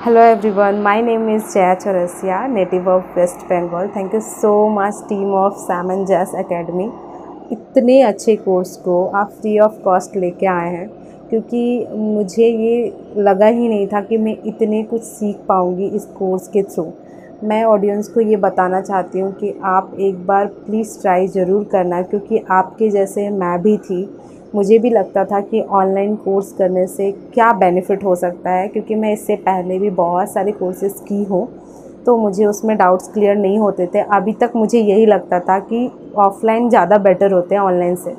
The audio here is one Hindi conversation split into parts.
Hello everyone, my name is Jaya Chaurasia, native of West Bengal. Thank you so much team of Sam and Jazz Academy. इतने अच्छे कोर्स को आप फ्री ऑफ कॉस्ट लेके आए हैं, क्योंकि मुझे ये लगा ही नहीं था कि मैं इतने कुछ सीख पाऊँगी इस कोर्स के थ्रू। मैं ऑडियंस को ये बताना चाहती हूँ कि आप एक बार प्लीज़ ट्राई ज़रूर करना, क्योंकि आपके जैसे मैं भी थी। मुझे भी लगता था कि ऑनलाइन कोर्स करने से क्या बेनिफ़िट हो सकता है, क्योंकि मैं इससे पहले भी बहुत सारे कोर्सेज़ की हूँ, तो मुझे उसमें डाउट्स क्लियर नहीं होते थे। अभी तक मुझे यही लगता था कि ऑफ़लाइन ज़्यादा बेटर होते हैं ऑनलाइन से।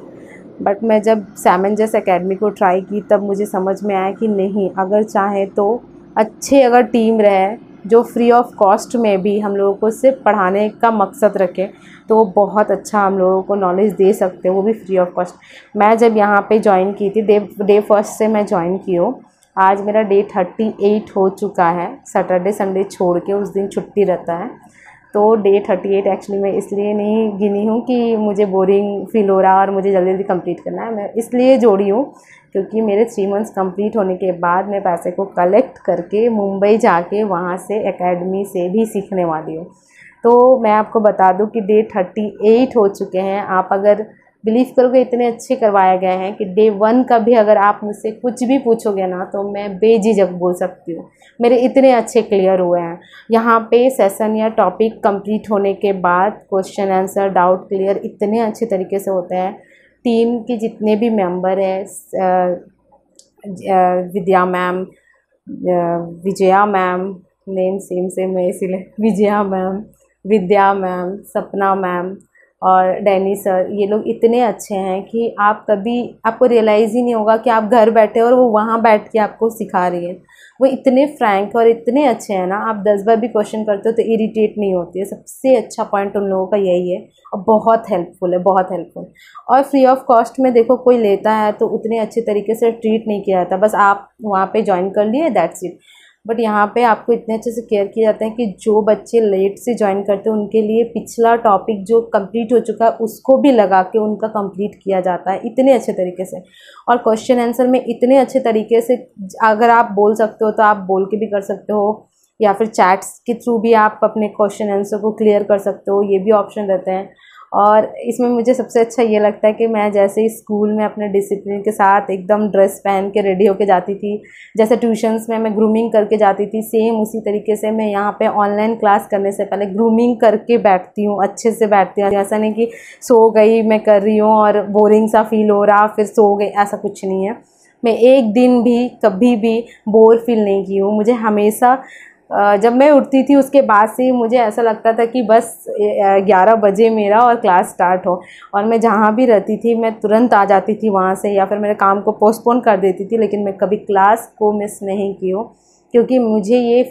बट मैं जब सैम एंड जैस एकेडमी को ट्राई की, तब मुझे समझ में आया कि नहीं, अगर चाहें तो अगर टीम रहे जो फ्री ऑफ कॉस्ट में भी हम लोगों को सिर्फ पढ़ाने का मकसद रखें, तो वो बहुत अच्छा हम लोगों को नॉलेज दे सकते हैं, वो भी फ्री ऑफ कॉस्ट। मैं जब यहाँ पे ज्वाइन की थी, डे फर्स्ट से मैं ज्वाइन की हूँ। आज मेरा डे 38 हो चुका है। सैटरडे संडे छोड़ के उस दिन छुट्टी रहता है, तो डे 38 एक्चुअली मैं इसलिए नहीं गिनी हूँ कि मुझे बोरिंग फील हो रहा और मुझे जल्दी जल्दी कंप्लीट करना है। मैं इसलिए जोड़ी हूँ क्योंकि मेरे 3 मंथ्स कंप्लीट होने के बाद मैं पैसे को कलेक्ट करके मुंबई जाके वहाँ से एकेडमी से भी सीखने वाली हूँ। तो मैं आपको बता दूँ कि डे 38 हो चुके हैं। आप अगर बिलीव करोगे, इतने अच्छे करवाए गए हैं कि डे 1 का भी अगर आप मुझसे कुछ भी पूछोगे ना, तो मैं बेझिझक बोल सकती हूँ। मेरे इतने अच्छे क्लियर हुए हैं। यहाँ पे सेशन या टॉपिक कंप्लीट होने के बाद क्वेश्चन आंसर, डाउट क्लियर इतने अच्छे तरीके से होते हैं। टीम के जितने भी मेंबर हैं, Vidya ma'am, Vijaya ma'am, name same same है इसीलिए Vijaya ma'am, Vidya ma'am, Sapna ma'am और डैनी सर, ये लोग इतने अच्छे हैं कि आपको रियलाइज़ ही नहीं होगा कि आप घर बैठे और वो वहाँ बैठ के आपको सिखा रही है। वो इतने फ्रैंक और इतने अच्छे हैं ना, आप 10 बार भी क्वेश्चन करते हो तो इरिटेट नहीं होती है। सबसे अच्छा पॉइंट उन लोगों का यही है, और बहुत हेल्पफुल है, बहुत हेल्पफुल। और फ्री ऑफ कॉस्ट में देखो, कोई लेता है तो उतने अच्छे तरीके से ट्रीट नहीं किया जाता, बस आप वहाँ पे ज्वाइन कर लिए, दैट्स इट। बट यहाँ पे आपको इतने अच्छे से केयर किया जाता है कि जो बच्चे लेट से ज्वाइन करते हैं उनके लिए पिछला टॉपिक जो कंप्लीट हो चुका है उसको भी लगा के उनका कंप्लीट किया जाता है इतने अच्छे तरीके से। और क्वेश्चन आंसर में इतने अच्छे तरीके से, अगर आप बोल सकते हो तो आप बोल के भी कर सकते हो, या फिर चैट्स के थ्रू भी आप अपने क्वेश्चन आंसर को क्लियर कर सकते हो, ये भी ऑप्शन रहते हैं। और इसमें मुझे सबसे अच्छा ये लगता है कि मैं जैसे ही स्कूल में अपने डिसिप्लिन के साथ एकदम ड्रेस पहन के रेडी होके जाती थी, जैसे ट्यूशन्स में मैं ग्रूमिंग करके जाती थी, सेम उसी तरीके से मैं यहाँ पे ऑनलाइन क्लास करने से पहले ग्रूमिंग करके बैठती हूँ, अच्छे से बैठती हूँ। ऐसा नहीं कि सो गई मैं कर रही हूँ और बोरिंग सा फील हो रहा फिर सो गई, ऐसा कुछ नहीं है। मैं एक दिन भी कभी भी बोर फील नहीं की हूँ। मुझे हमेशा जब मैं उठती थी उसके बाद से मुझे ऐसा लगता था कि बस 11 बजे मेरा और क्लास स्टार्ट हो, और मैं जहाँ भी रहती थी मैं तुरंत आ जाती थी वहाँ से, या फिर मेरे काम को पोस्टपोन कर देती थी, लेकिन मैं कभी क्लास को मिस नहीं की हूँ। क्योंकि मुझे ये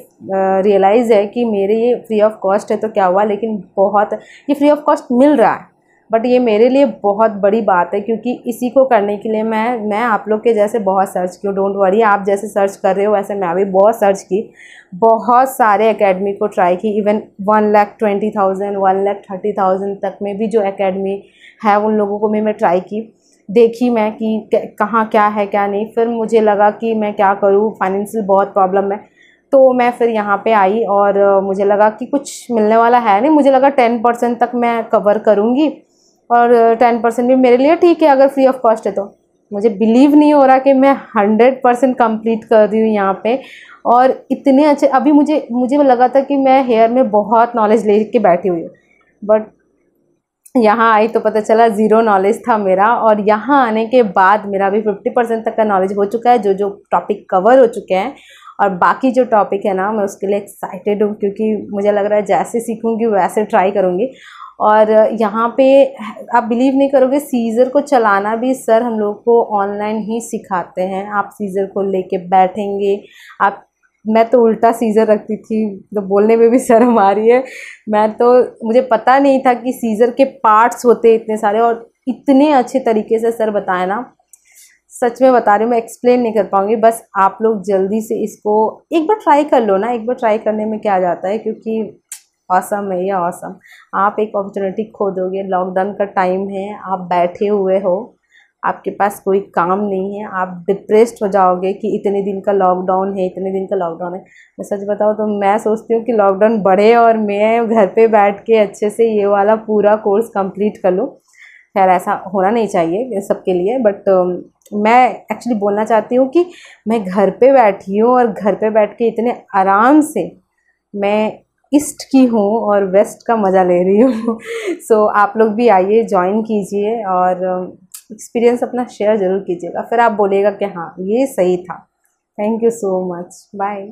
रियलाइज़ है कि मेरे ये फ्री ऑफ कॉस्ट है तो क्या हुआ, लेकिन ये फ्री ऑफ कॉस्ट मिल रहा है, बट ये मेरे लिए बहुत बड़ी बात है, क्योंकि इसी को करने के लिए मैं आप लोग के जैसे बहुत सर्च की हूँ। डोंट वरी, आप जैसे सर्च कर रहे हो वैसे मैं भी बहुत सर्च की, बहुत सारे एकेडमी को ट्राई की। इवन 1,20,000 1,30,000 तक में भी जो एकेडमी है उन लोगों को भी मैं ट्राई की, देखी मैं कि कहाँ क्या है क्या नहीं। फिर मुझे लगा कि मैं क्या करूँ, फाइनेंशियल बहुत प्रॉब्लम है, तो मैं फिर यहाँ पे आई और मुझे लगा कि कुछ मिलने वाला है नहीं। मुझे लगा 10% तक मैं कवर करूँगी, और 10% भी मेरे लिए ठीक है अगर फ्री ऑफ कॉस्ट है तो। मुझे बिलीव नहीं हो रहा कि मैं 100% कंप्लीट कर रही हूँ यहाँ पे, और इतने अच्छे। अभी मुझे लगा था कि मैं हेयर में बहुत नॉलेज ले के बैठी हुई हूँ, बट यहाँ आई तो पता चला ज़ीरो नॉलेज था मेरा। और यहाँ आने के बाद मेरा अभी 50% तक का नॉलेज हो चुका है, जो टॉपिक कवर हो चुके हैं। और बाकी जो टॉपिक है ना, मैं उसके लिए एक्साइटेड हूँ, क्योंकि मुझे लग रहा है जैसे सीखूँगी वैसे ट्राई करूँगी। और यहाँ पे आप बिलीव नहीं करोगे, सीज़र को चलाना भी सर हम लोग को ऑनलाइन ही सिखाते हैं। आप सीज़र को लेके बैठेंगे, मैं तो उल्टा सीज़र रखती थी, तो बोलने में भी शर्म आ रही है। मुझे पता नहीं था कि सीज़र के पार्ट्स होते इतने सारे, और इतने अच्छे तरीके से सर बताए ना, सच में बता रही हूँ, मैं एक्सप्लेन नहीं कर पाऊँगी। बस आप लोग जल्दी से इसको एक बार ट्राई कर लो ना, एक बार ट्राई करने में क्या जाता है, क्योंकि ऑसम है ये, ऑसम। आप एक अपॉर्चुनिटी खो दोगे। लॉकडाउन का टाइम है, आप बैठे हुए हो, आपके पास कोई काम नहीं है, आप डिप्रेस्ड हो जाओगे कि इतने दिन का लॉकडाउन है, इतने दिन का लॉकडाउन है। मैं सच बताऊँ तो मैं सोचती हूँ कि लॉकडाउन बढ़े और मैं घर पे बैठ के अच्छे से ये वाला पूरा कोर्स कंप्लीट कर लूँ। खैर ऐसा होना नहीं चाहिए सबके लिए, बट मैं एक्चुअली बोलना चाहती हूँ कि मैं घर पे बैठी हूँ और घर पे बैठ के इतने आराम से मैं ईस्ट की हूँ और वेस्ट का मज़ा ले रही हूँ। सो आप लोग भी आइए, ज्वाइन कीजिए और एक्सपीरियंस अपना शेयर ज़रूर कीजिएगा, फिर आप बोलिएगा कि हाँ ये सही था। Thank you so much, bye.